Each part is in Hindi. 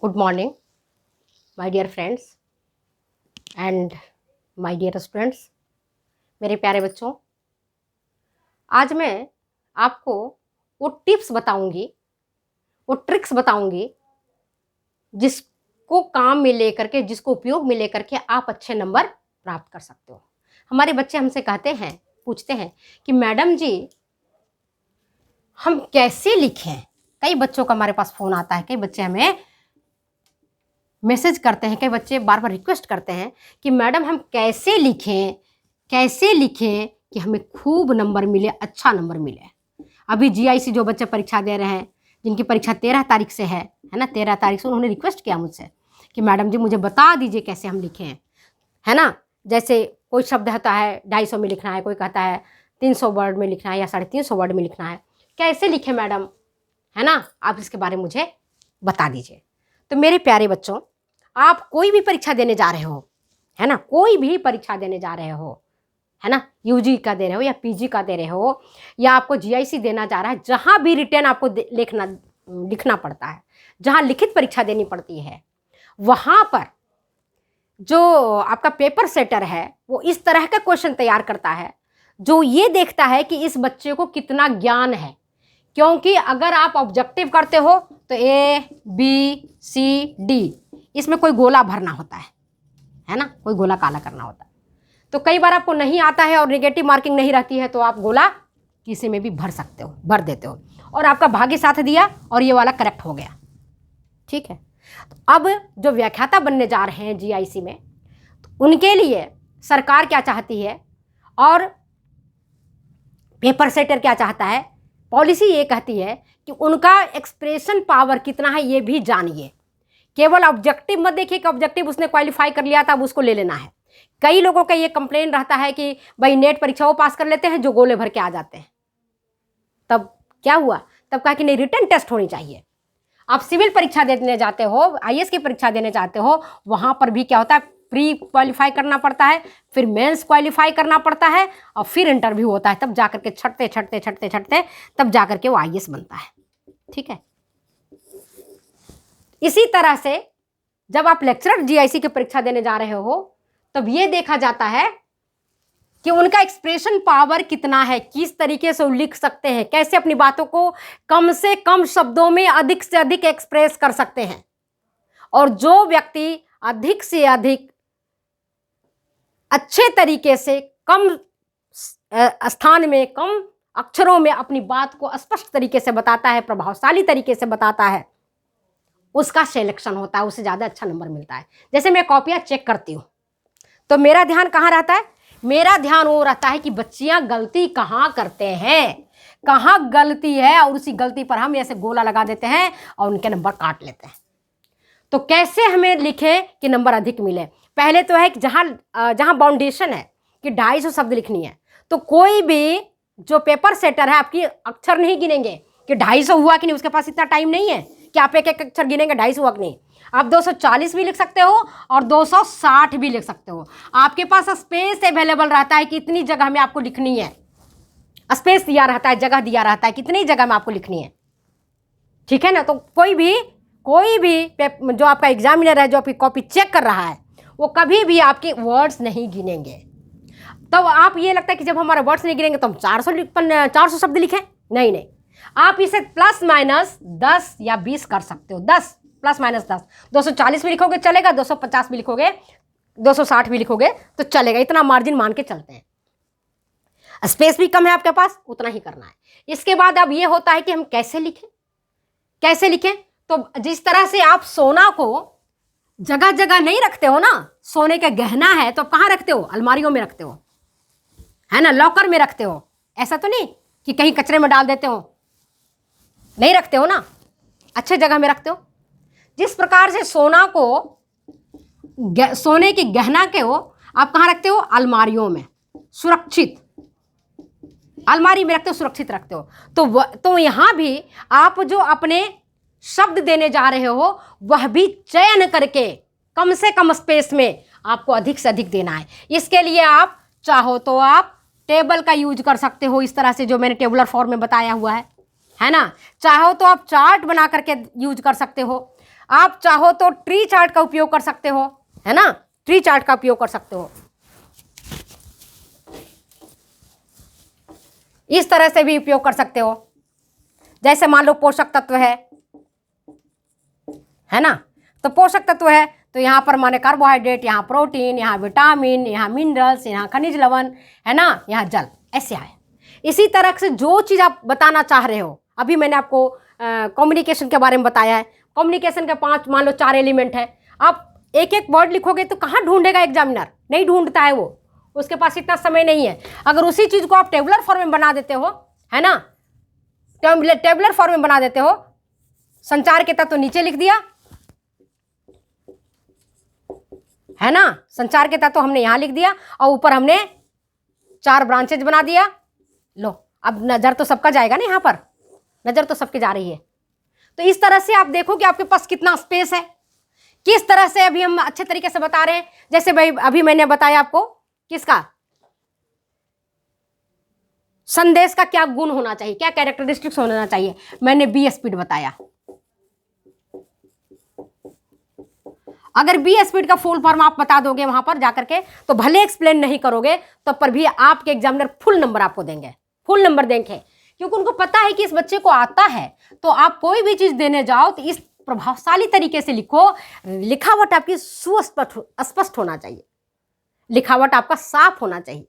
Good morning my dear friends and my dear students. मेरे प्यारे बच्चों, आज मैं आपको वो टिप्स बताऊंगी, वो ट्रिक्स बताऊंगी जिसको काम में लेकर के, जिसको उपयोग में लेकर के आप अच्छे नंबर प्राप्त कर सकते हो। हमारे बच्चे हमसे कहते हैं, पूछते हैं कि मैडम जी हम कैसे लिखें। कई बच्चों का हमारे पास फ़ोन आता है, कई बच्चे हमें मैसेज करते हैं, कई बच्चे बार बार रिक्वेस्ट करते हैं कि मैडम हम कैसे लिखें, कैसे लिखें कि हमें खूब नंबर मिले, अच्छा नंबर मिले। अभी जीआईसी जो बच्चे परीक्षा दे रहे हैं, जिनकी परीक्षा 13 तारीख से है ना, 13 तारीख से उन्होंने रिक्वेस्ट किया मुझसे कि मैडम जी मुझे बता दीजिए कैसे हम लिखें, है ना। जैसे कोई शब्द होता है 250 में लिखना है, कोई कहता है 300 वर्ड में लिखना है या 350 वर्ड में लिखना है, कैसे लिखें मैडम, है ना। आप इसके बारे में मुझे बता दीजिए। तो मेरे प्यारे बच्चों, आप कोई भी परीक्षा देने जा रहे हो, है ना, कोई भी परीक्षा देने जा रहे हो, है ना, यूजी का दे रहे हो या पीजी का दे रहे हो या आपको जीआईसी देना जा रहा है, जहां भी रिटर्न आपको लिखना पड़ता है, जहां लिखित परीक्षा देनी पड़ती है, वहां पर जो आपका पेपर सेटर है वो इस तरह का क्वेश्चन तैयार करता है जो ये देखता है कि इस बच्चे को कितना ज्ञान है। क्योंकि अगर आप ऑब्जेक्टिव करते हो तो ABCD, इसमें कोई गोला भरना होता है ना, कोई गोला काला करना होता है। तो कई बार आपको नहीं आता है और नेगेटिव मार्किंग नहीं रहती है तो आप गोला किसी में भी भर सकते हो, भर देते हो, और आपका भाग्य साथ दिया और ये वाला करेक्ट हो गया। ठीक है। तो अब जो व्याख्याता बनने जा रहे हैं जीआईसी में, तो उनके लिए सरकार क्या चाहती है और पेपर सेटर क्या चाहता है, पॉलिसी ये कहती है कि उनका एक्सप्रेशन पावर कितना है ये भी जानिए। केवल ऑब्जेक्टिव मत देखिए कि ऑब्जेक्टिव उसने क्वालिफाई कर लिया था अब उसको ले लेना है। कई लोगों का ये कंप्लेन रहता है कि भाई नेट परीक्षा वो पास कर लेते हैं जो गोले भर के आ जाते हैं। तब क्या हुआ, तब कहा कि नहीं, रिटन टेस्ट होनी चाहिए। आप सिविल परीक्षा देने जाते हो, आईएएस की परीक्षा देने जाते हो, वहां पर भी क्या होता है, प्री क्वालिफाई करना पड़ता है, फिर मेंस क्वालिफाई करना पड़ता है और फिर इंटरव्यू होता है, तब जाकर के छटते तब जाकर के वो आईएएस बनता है। ठीक है। इसी तरह से जब आप लेक्चरर जीआईसी की परीक्षा देने जा रहे हो तब ये देखा जाता है कि उनका एक्सप्रेशन पावर कितना है, किस तरीके से वो लिख सकते हैं, कैसे अपनी बातों को कम से कम शब्दों में अधिक से अधिक एक्सप्रेस कर सकते हैं। और जो व्यक्ति अधिक से अधिक अच्छे तरीके से कम स्थान में, कम अक्षरों में अपनी बात को स्पष्ट तरीके से बताता है, प्रभावशाली तरीके से बताता है, उसका सिलेक्शन होता है, उससे ज़्यादा अच्छा नंबर मिलता है। जैसे मैं कॉपियाँ चेक करती हूँ तो मेरा ध्यान कहाँ रहता है, मेरा ध्यान वो रहता है कि बच्चियाँ गलती कहाँ करते हैं, कहाँ गलती है, और उसी गलती पर हम ऐसे गोला लगा देते हैं और उनके नंबर काट लेते हैं। तो कैसे हमें लिखें कि नंबर अधिक मिले। पहले तो है कि जहाँ बाउंडेशन है कि 250 शब्द लिखनी है, तो कोई भी जो पेपर सेटर है आपकी अक्षर नहीं गिनेंगे कि 250 हुआ कि नहीं, उसके पास इतना टाइम नहीं है कि आप एक एक अक्षर गिनेंगे 250 हुआ कि नहीं। आप 240 भी लिख सकते हो और 260 भी लिख सकते हो। आपके पास स्पेस अवेलेबल रहता है कि इतनी जगह में आपको लिखनी है, स्पेस दिया रहता है, जगह दिया रहता है कितनी जगह में आपको लिखनी है। ठीक है ना। तो कोई भी जो आपका एग्जामिनर है, जो आपकी कॉपी चेक कर रहा है, वो कभी भी आपके वर्ड्स नहीं गिनेंगे। तब आप ये लगता है कि जब हमारे वर्ड्स नहीं गिनेंगे तो हम 400 शब्द लिखें, नहीं, आप इसे प्लस माइनस 10 या 20 कर सकते हो। 10 प्लस माइनस 10, 240 भी लिखोगे चलेगा, 250 भी लिखोगे, 260 भी लिखोगे तो चलेगा। इतना मार्जिन मान के चलते हैं। स्पेस भी कम है आपके पास, उतना ही करना है। इसके बाद अब ये होता है कि हम कैसे लिखें। तो जिस तरह से आप सोना को जगह जगह नहीं रखते हो ना, सोने का गहना है तो कहाँ रखते हो, अलमारियों में रखते हो, है ना, लॉकर में रखते हो। ऐसा तो नहीं कि कहीं कचरे में डाल देते हो, नहीं रखते हो ना, अच्छे जगह में रखते हो। जिस प्रकार से सोने की गहना के हो आप कहाँ रखते हो, अलमारियों में, सुरक्षित अलमारी में रखते हो, सुरक्षित रखते हो। तो यहाँ भी आप जो अपने शब्द देने जा रहे हो वह भी चयन करके कम से कम स्पेस में आपको अधिक से अधिक देना है। इसके लिए आप चाहो तो आप टेबल का यूज कर सकते हो, इस तरह से जो मैंने टेबुलर फॉर्म में बताया हुआ है। है ना। चाहो तो आप चार्ट बना करके यूज कर सकते हो, आप चाहो तो ट्री चार्ट का उपयोग कर सकते हो, है ना, ट्री चार्ट का उपयोग कर सकते हो। इस तरह से भी उपयोग कर सकते हो। जैसे मान लो पोषक तत्व है ना, तो पोषक तत्व है तो यहाँ पर माने कार्बोहाइड्रेट, यहाँ प्रोटीन, यहाँ विटामिन, यहाँ मिनरल्स, यहाँ खनिज लवण, है ना, यहाँ जल, ऐसे आए। इसी तरह से जो चीज़ आप बताना चाह रहे हो, अभी मैंने आपको कम्युनिकेशन के बारे में बताया है। कम्युनिकेशन के 5 मान लो 4 एलिमेंट है। आप एक एक वर्ड लिखोगे तो कहाँ ढूंढेगा एग्जामिनर, नहीं ढूंढता है वो, उसके पास इतना समय नहीं है। अगर उसी चीज़ को आप टेबुलर फॉर्म में बना देते हो, है ना, टेबुलर फॉर्म में बना देते हो, संचार के तत्व तो नीचे लिख दिया, है ना, संचार के तत्व तो हमने यहाँ लिख दिया और ऊपर हमने 4 ब्रांचेज बना दिया। लो, अब नज़र तो सबका जाएगा ना, यहाँ पर नज़र तो सबके जा रही है। तो इस तरह से आप देखो कि आपके पास कितना स्पेस है, किस तरह से अभी हम अच्छे तरीके से बता रहे हैं। जैसे भाई अभी मैंने बताया आपको किसका, संदेश का क्या गुण होना चाहिए, क्या कैरेक्टरिस्टिक्स होना चाहिए, मैंने बी स्पीड बताया। अगर बी स्पीड का फुल फॉर्म आप बता दोगे वहां पर जाकर के, तो भले एक्सप्लेन नहीं करोगे तब पर भी आपके एग्जामिनर फुल नंबर आपको देंगे, फुल नंबर देंगे, क्योंकि उनको पता है कि इस बच्चे को आता है। तो आप कोई भी चीज देने जाओ तो इस प्रभावशाली तरीके से लिखो, लिखावट आपकी स्पष्ट होना चाहिए, लिखावट आपका साफ होना चाहिए,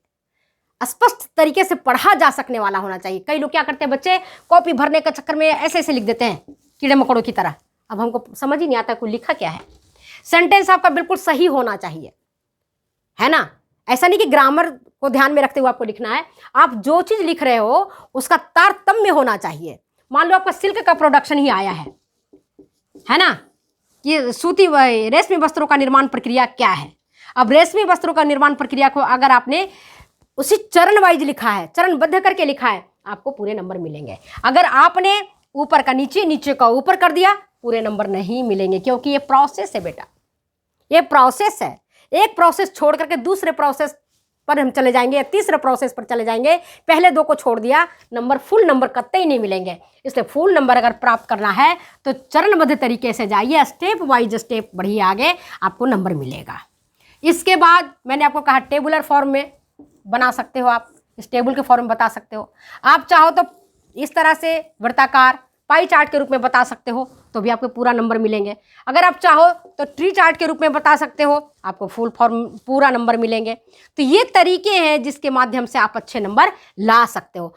स्पष्ट तरीके से पढ़ा जा सकने वाला होना चाहिए। कई लोग क्या करते हैं, बच्चे कॉपी भरने के चक्कर में ऐसे ऐसे लिख देते हैं कीड़े मकोड़ों की तरह। अब हमको समझ ही नहीं आता कोई लिखा क्या है। सेंटेंस आपका बिल्कुल सही होना चाहिए, है ना, ऐसा नहीं कि ग्रामर को ध्यान में रखते हुए आपको लिखना है। आप जो चीज लिख रहे हो उसका तारतम्य होना चाहिए। मान लो आपका सिल्क का प्रोडक्शन ही आया है ना, ये सूती रेशमी वस्त्रों का निर्माण प्रक्रिया क्या है। अब रेशमी वस्त्रों का निर्माण प्रक्रिया को अगर आपने उसी चरण वाइज लिखा है, चरणबद्ध करके लिखा है, आपको पूरे नंबर मिलेंगे। अगर आपने ऊपर का नीचे, नीचे का ऊपर कर दिया, पूरे नंबर नहीं मिलेंगे, क्योंकि ये प्रोसेस है बेटा, ये प्रोसेस है। एक प्रोसेस छोड़ करके दूसरे प्रोसेस पर हम चले जाएंगे या तीसरे प्रोसेस पर चले जाएंगे, पहले 2 को छोड़ दिया, नंबर फुल नंबर कतई नहीं मिलेंगे। इसलिए फुल नंबर अगर प्राप्त करना है तो चरणबद्ध तरीके से जाइए, स्टेप वाइज स्टेप बढ़िए, आगे आपको नंबर मिलेगा। इसके बाद मैंने आपको कहा टेबुलर फॉर्म में बना सकते हो, आप इस टेबल के फॉर्म में बता सकते हो। आप चाहो तो इस तरह से वृत्ताकार पाई चार्ट के रूप में बता सकते हो, तो भी आपको पूरा नंबर मिलेंगे। अगर आप चाहो तो ट्री चार्ट के रूप में बता सकते हो, आपको फुल फॉर्म पूरा नंबर मिलेंगे। तो ये तरीके हैं जिसके माध्यम से आप अच्छे नंबर ला सकते हो।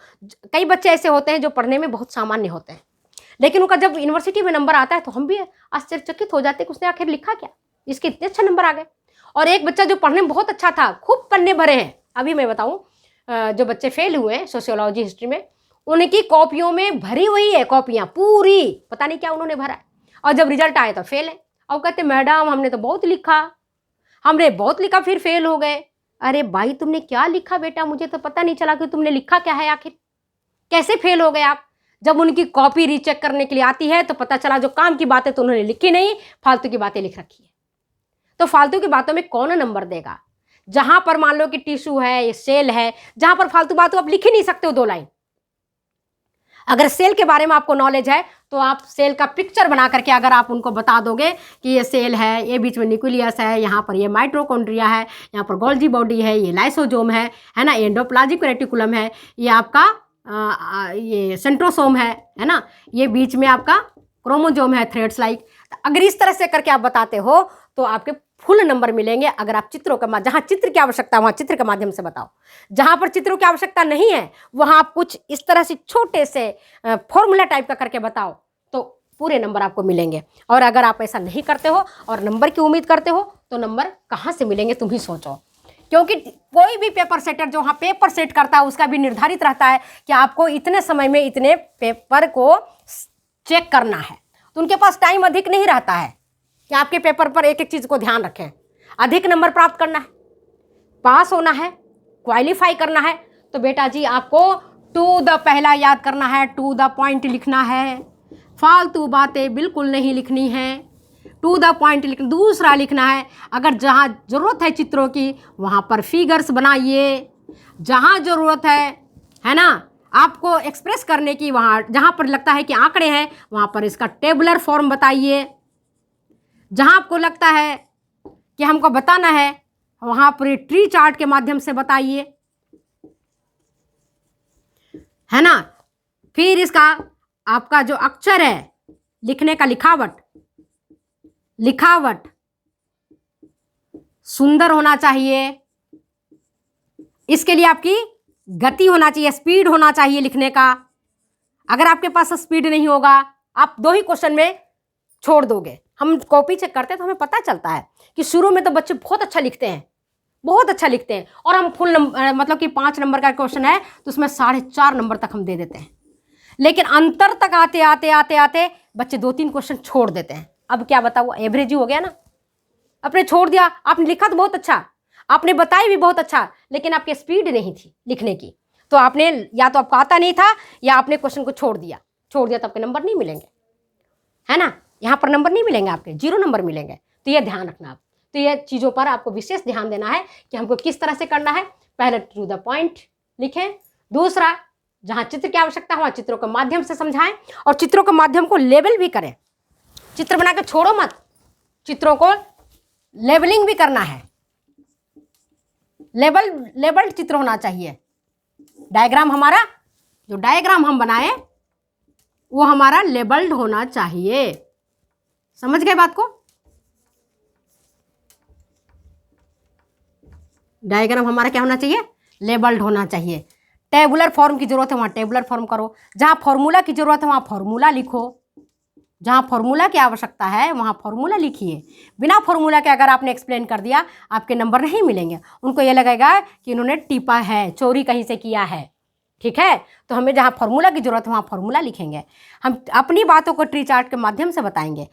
कई बच्चे ऐसे होते हैं जो पढ़ने में बहुत सामान्य होते हैं, लेकिन उनका जब यूनिवर्सिटी में नंबर आता है तो हम भी आश्चर्यचकित हो जाते हैं कि उसने आखिर लिखा क्या, इसके इतने अच्छे नंबर आ गए। और एक बच्चा जो पढ़ने में बहुत अच्छा था, खूब पन्ने भरे हैं, अभी मैं बताऊँ, जो बच्चे फेल हुए हैं सोशियोलॉजी हिस्ट्री में, उनकी कॉपियों में भरी हुई है कॉपियां पूरी, पता नहीं क्या उन्होंने भरा है, और जब रिजल्ट आए तो फेल है। और कहते मैडम हमने तो बहुत लिखा, हमने बहुत लिखा फिर फेल हो गए। अरे भाई तुमने क्या लिखा बेटा, मुझे तो पता नहीं चला कि तुमने लिखा क्या है, आखिर कैसे फेल हो गए आप। जब उनकी कॉपी रीचेक करने के लिए आती है तो पता चला जो काम की बातें तो उन्होंने लिखी नहीं, फालतू की बातें लिख रखी है। तो फालतू की बातों में कौन नंबर देगा। जहां पर मान लो कि टिश्यू है, सेल है, जहां पर फालतू बातों आप लिख ही नहीं सकते हो 2 लाइन। अगर सेल के बारे में आपको नॉलेज है तो आप सेल का पिक्चर बना करके अगर आप उनको बता दोगे कि ये सेल है, ये बीच में न्यूक्लियस है, यहाँ पर ये माइटोकॉन्ड्रिया है, यहाँ पर गोल्जी बॉडी है, ये लाइसोजोम है ना, एंडोप्लाज्मिक रेटिकुलम है, ये आपका ये सेंट्रोसोम है ना, ये बीच में आपका क्रोमोजोम है, थ्रेड्स लाइक। अगर इस तरह से करके आप बताते हो तो आपके फुल नंबर मिलेंगे। अगर आप चित्रों का जहाँ चित्र की आवश्यकता है वहाँ चित्र के माध्यम से बताओ, जहाँ पर चित्रों की आवश्यकता नहीं है वहाँ आप कुछ इस तरह से छोटे से फॉर्मूला टाइप का करके बताओ तो पूरे नंबर आपको मिलेंगे। और अगर आप ऐसा नहीं करते हो और नंबर की उम्मीद करते हो तो नंबर कहाँ से मिलेंगे तुम ही सोचो। क्योंकि कोई भी पेपर सेटर जो वहाँ पेपर सेट करता है उसका भी निर्धारित रहता है कि आपको इतने समय में इतने पेपर को चेक करना है, तो उनके पास टाइम अधिक नहीं रहता है कि आपके पेपर पर एक एक चीज़ को ध्यान रखें। अधिक नंबर प्राप्त करना है, पास होना है, क्वालिफाई करना है, तो बेटा जी आपको टू द पहला याद करना है, टू द पॉइंट लिखना है, फालतू बातें बिल्कुल नहीं लिखनी है, टू द पॉइंट लिखना। दूसरा लिखना है अगर जहाँ ज़रूरत है चित्रों की वहाँ पर फिगर्स बनाइए, जहाँ ज़रूरत है ना, आपको एक्सप्रेस करने की, वहाँ जहाँ पर लगता है कि आंकड़े हैं वहाँ पर इसका टेबुलर फॉर्म बताइए। जहाँ आपको लगता है कि हमको बताना है वहाँ पर ट्री चार्ट के माध्यम से बताइए, है ना। फिर इसका आपका जो अक्षर है, लिखने का लिखावट सुंदर होना चाहिए। इसके लिए आपकी गति होना चाहिए, स्पीड होना चाहिए लिखने का। अगर आपके पास स्पीड नहीं होगा, आप 2 ही क्वेश्चन में छोड़ दोगे। हम कॉपी चेक करते हैं तो हमें पता चलता है कि शुरू में तो बच्चे बहुत अच्छा लिखते हैं, बहुत अच्छा लिखते हैं, और हम फुल नंबर, मतलब कि 5 नंबर का क्वेश्चन है तो उसमें 4.5 नंबर तक हम दे देते हैं। लेकिन अंतर तक आते आते आते आते बच्चे 2-3 क्वेश्चन छोड़ देते हैं। अब क्या बताओ, एवरेज ही हो गया ना। आपने छोड़ दिया, आपने लिखा तो बहुत अच्छा, आपने बताई भी बहुत अच्छा, लेकिन आपकी स्पीड नहीं थी लिखने की, तो आपने या तो आपको आता नहीं था या आपने क्वेश्चन को छोड़ दिया तो आपके नंबर नहीं मिलेंगे, है ना। यहाँ पर नंबर नहीं मिलेंगे, आपके 0 नंबर मिलेंगे। तो ये ध्यान रखना आप। तो ये चीज़ों पर आपको विशेष ध्यान देना है कि हमको किस तरह से करना है। पहले टू द पॉइंट लिखें, दूसरा जहाँ चित्र की आवश्यकता है वहाँ चित्रों के माध्यम से समझाएं, और चित्रों के माध्यम को लेबल भी करें। चित्र बना के छोड़ो मत, चित्रों को लेबलिंग भी करना है। लेबल्ड चित्र होना चाहिए। डायग्राम हमारा, जो डायग्राम हम बनाए वो हमारा लेबल्ड होना चाहिए। समझ गए बात को। डायग्राम हमारा क्या होना चाहिए, लेबल्ड होना चाहिए। टेबुलर फॉर्म की जरूरत है वहाँ टेबुलर फॉर्म करो, जहाँ फॉर्मूला की जरूरत है वहाँ फॉर्मूला लिखो, जहाँ फॉर्मूला की आवश्यकता है वहाँ फॉर्मूला लिखिए। बिना फॉर्मूला के अगर आपने एक्सप्लेन कर दिया आपके नंबर नहीं मिलेंगे। उनको ये लगेगा कि इन्होंने टिपा है, चोरी कहीं से किया है, ठीक है। तो हमें जहाँ फॉर्मूला की जरूरत है वहाँ फॉर्मूला लिखेंगे। हम अपनी बातों को ट्री चार्ट के माध्यम से बताएंगे।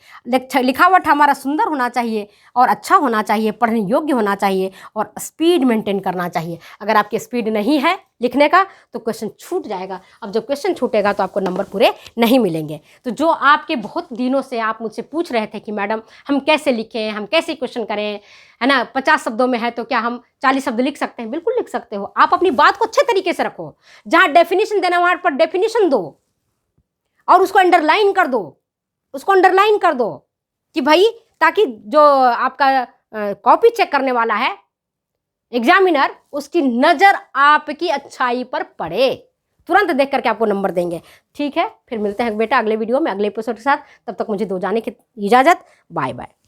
लिखावट हमारा सुंदर होना चाहिए और अच्छा होना चाहिए, पढ़ने योग्य होना चाहिए, और स्पीड मेंटेन करना चाहिए। अगर आपकी स्पीड नहीं है लिखने का तो क्वेश्चन छूट जाएगा। अब जब क्वेश्चन छूटेगा तो आपको नंबर पूरे नहीं मिलेंगे। तो जो आपके बहुत दिनों से आप मुझसे पूछ रहे थे कि मैडम हम कैसे लिखें, हम कैसे क्वेश्चन करें, है ना, 50 शब्दों में है तो क्या हम 40 शब्द लिख सकते हैं? बिल्कुल लिख सकते हो। आप अपनी बात को अच्छे तरीके से रखो, जहाँ डेफिनेशन देना वहाँ पर डेफिनेशन दो, और उसको अंडरलाइन कर दो, कि भाई, ताकि जो आपका कॉपी चेक करने वाला है एग्जामिनर, उसकी नज़र आपकी अच्छाई पर पड़े, तुरंत देख करके आपको नंबर देंगे। ठीक है, फिर मिलते हैं बेटा अगले वीडियो में अगले एपिसोड के साथ। तब तक मुझे दो जाने की इजाज़त। Bye bye.